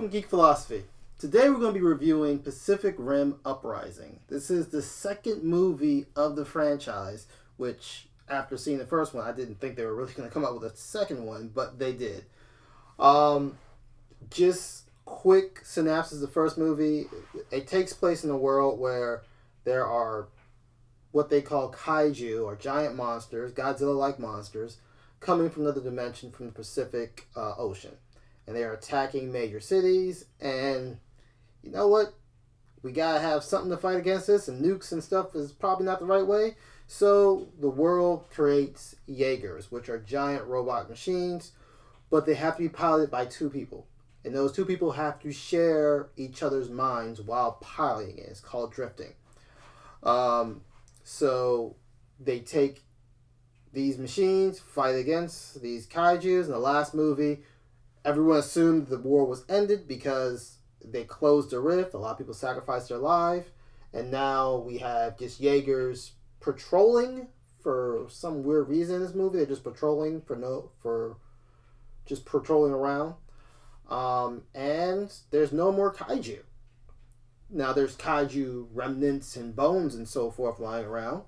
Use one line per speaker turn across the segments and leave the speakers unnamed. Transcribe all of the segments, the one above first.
Welcome, Geek Philosophy. Today we're going to be reviewing Pacific Rim Uprising. This is the second movie of the franchise, which, after seeing the first one, I didn't think they were really going to come up with a second one, but they did. Just quick synopsis of the first movie. It takes place in a world where there are what they call kaiju, or giant monsters, Godzilla-like monsters, coming from another dimension from the Pacific Ocean. And they are attacking major cities, and you know what? We gotta have something to fight against this, and nukes and stuff is probably not the right way. So the world creates Jaegers, which are giant robot machines, but they have to be piloted by two people. And those two people have to share each other's minds while piloting it. It's called drifting. So they take these machines, fight against these kaijus. In the last movie, everyone assumed the war was ended because they closed the rift. A lot of people sacrificed their life. And now we have just Jaegers patrolling for some weird reason in this movie. They're just patrolling just patrolling around. And there's no more kaiju. Now there's kaiju remnants and bones and so forth lying around.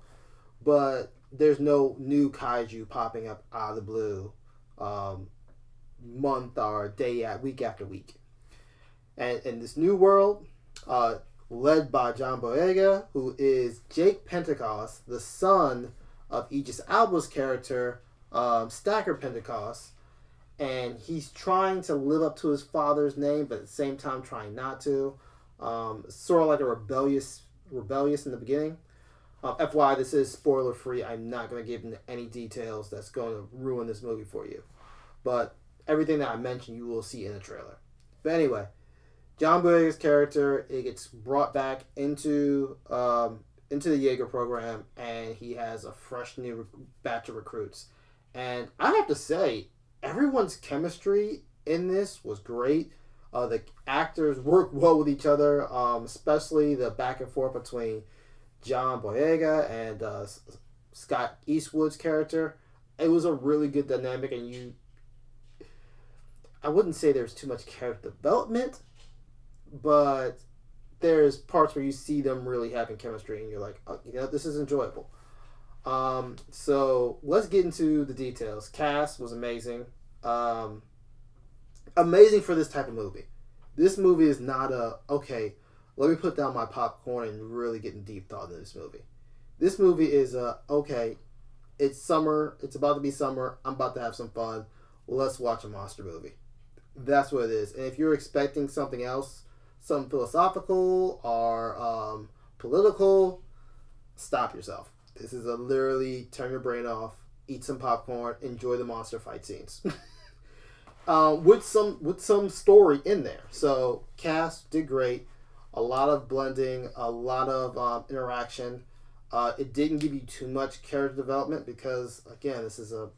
But there's no new kaiju popping up out of the blue. Month or week after week. And in this new world, led by John Boyega, who is Jake Pentecost, the son of Idris Elba's character, Stacker Pentecost, and he's trying to live up to his father's name, but at the same time trying not to. Sort of like a rebellious in the beginning. FYI, this is spoiler free. I'm not going to give any details that's going to ruin this movie for you. But everything that I mentioned, you will see in the trailer. But anyway, John Boyega's character, it gets brought back into the Jaeger program, and he has a fresh new batch of recruits. And I have to say, everyone's chemistry in this was great. The actors work well with each other, especially the back and forth between John Boyega and Scott Eastwood's character. It was a really good dynamic, and I wouldn't say there's too much character development, but there's parts where you see them really having chemistry, and you're like, oh, this is enjoyable. So let's get into the details. Cast was amazing. Amazing for this type of movie. This movie is not okay, let me put down my popcorn and really get in deep thought into this movie. This movie is okay, it's summer, it's about to be summer, I'm about to have some fun, let's watch a monster movie. That's what it is. And if you're expecting something else, something philosophical or political, stop yourself. This is literally turn your brain off, eat some popcorn, enjoy the monster fight scenes. With some story in there. So cast did great. A lot of blending, a lot of interaction. It didn't give you too much character development because, again, this is a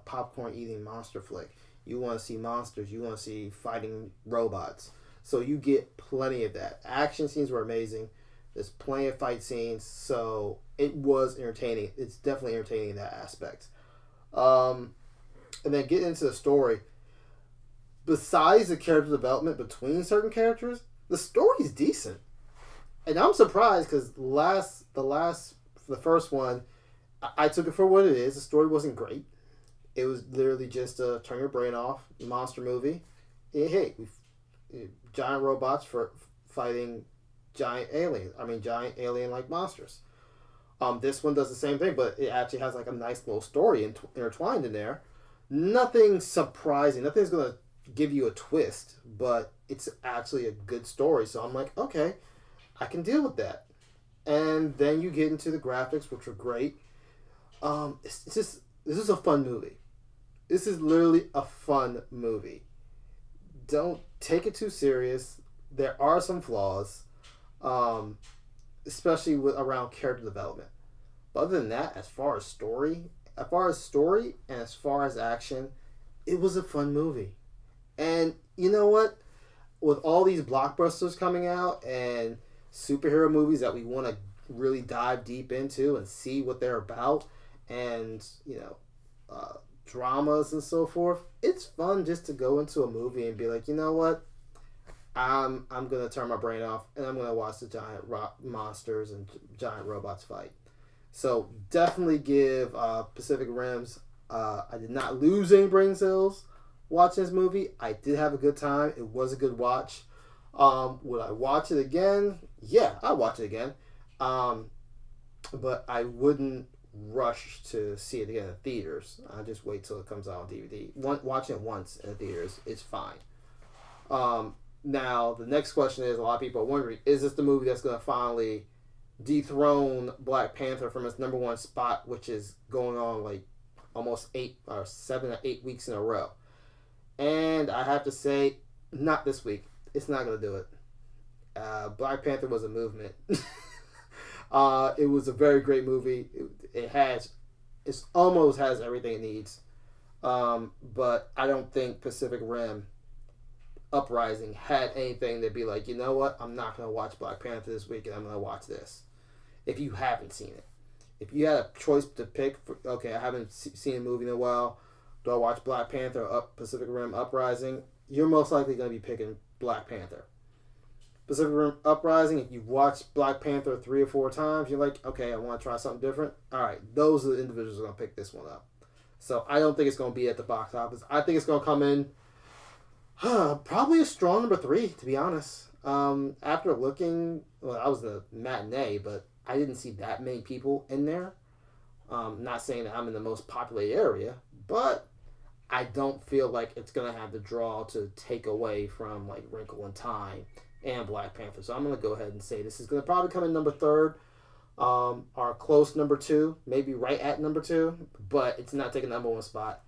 popcorn eating monster flick. You want to see monsters. You want to see fighting robots. So you get plenty of that. Action scenes were amazing. There's plenty of fight scenes. So it was entertaining. It's definitely entertaining in that aspect. And then getting into the story. Besides the character development between certain characters, the story's decent. And I'm surprised because the first one, I took it for what it is. The story wasn't great. It was literally just a turn your brain off monster movie. Giant robots for fighting giant alien-like monsters. This one does the same thing, but it actually has like a nice little story intertwined in there. Nothing surprising. Nothing's going to give you a twist, but it's actually a good story. So I'm like, okay, I can deal with that. And then you get into the graphics, which were great. This is a fun movie. This is literally a fun movie. Don't take it too serious. There are some flaws, especially around character development. But other than that, as far as story and as far as action, it was a fun movie. And you know what? With all these blockbusters coming out and superhero movies that we want to really dive deep into and see what they're about, and dramas and so forth, it's fun just to go into a movie and be like, you know what? I'm gonna turn my brain off and I'm gonna watch the giant monsters and giant robots fight. So definitely give Pacific Rims. I did not lose any brain cells watching this movie. I did have a good time. It was a good watch. Would I watch it again? Yeah, I'd watch it again. But I wouldn't rush to see it again in theaters. I'll just wait till it comes out on DVD. Watching it once in the theaters is fine. Now, the next question is, a lot of people are wondering, is this the movie that's going to finally dethrone Black Panther from its number one spot, which is going on like almost 7 or 8 weeks in a row? And I have to say, not this week. It's not going to do it. Black Panther was a movement. It was a very great movie. It almost has everything it needs. But I don't think Pacific Rim Uprising had anything to be like, you know what, I'm not going to watch Black Panther this week and I'm going to watch this. If you haven't seen it. If you had a choice to pick, I haven't seen a movie in a while, do I watch Black Panther or Pacific Rim Uprising? You're most likely going to be picking Black Panther. Pacific Rim Uprising, if you've watched Black Panther 3 or 4 times, you're like, okay, I want to try something different. All right, those are the individuals who are going to pick this one up. So I don't think it's going to be at the box office. I think it's going to come in probably a strong number 3, to be honest. After looking, well, I was in a matinee, but I didn't see that many people in there. Not saying that I'm in the most populated area, but I don't feel like it's going to have the draw to take away from like Wrinkle in Time and Black Panther. So I'm going to go ahead and say this is going to probably come in number 3rd, or close number 2, maybe right at number 2, but it's not taking number 1 spot.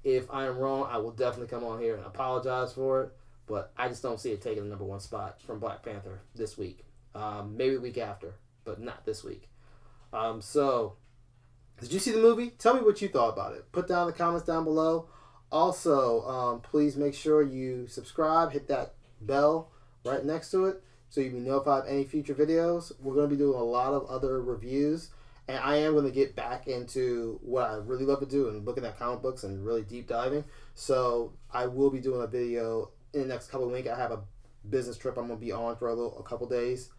If I am wrong, I will definitely come on here and apologize for it, but I just don't see it taking the number 1 spot from Black Panther this week. Maybe the week after, but not this week. So, did you see the movie? Tell me what you thought about it. Put down the comments down below. Also, please make sure you subscribe, hit that bell right next to it so you'll be notified of any future videos. We're going to be doing a lot of other reviews, and I am going to get back into what I really love to do and looking at comic books and really deep diving. So I will be doing a video in the next couple of weeks. I have a business trip I'm going to be on for a couple days,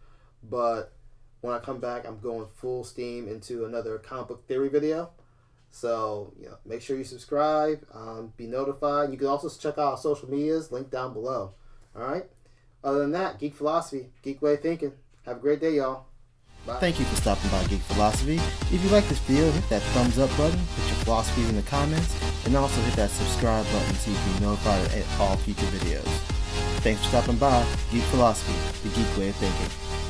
but when I come back, I'm going full steam into another comic book theory video. So, make sure you subscribe, be notified. You can also check out our social medias, link down below. All right? Other than that, Geek Philosophy, Geek Way of Thinking. Have a great day, y'all. Bye.
Thank you for stopping by Geek Philosophy. If you like this video, hit that thumbs up button, put your philosophies in the comments, and also hit that subscribe button so you can be notified of all future videos. Thanks for stopping by Geek Philosophy, the Geek Way of Thinking.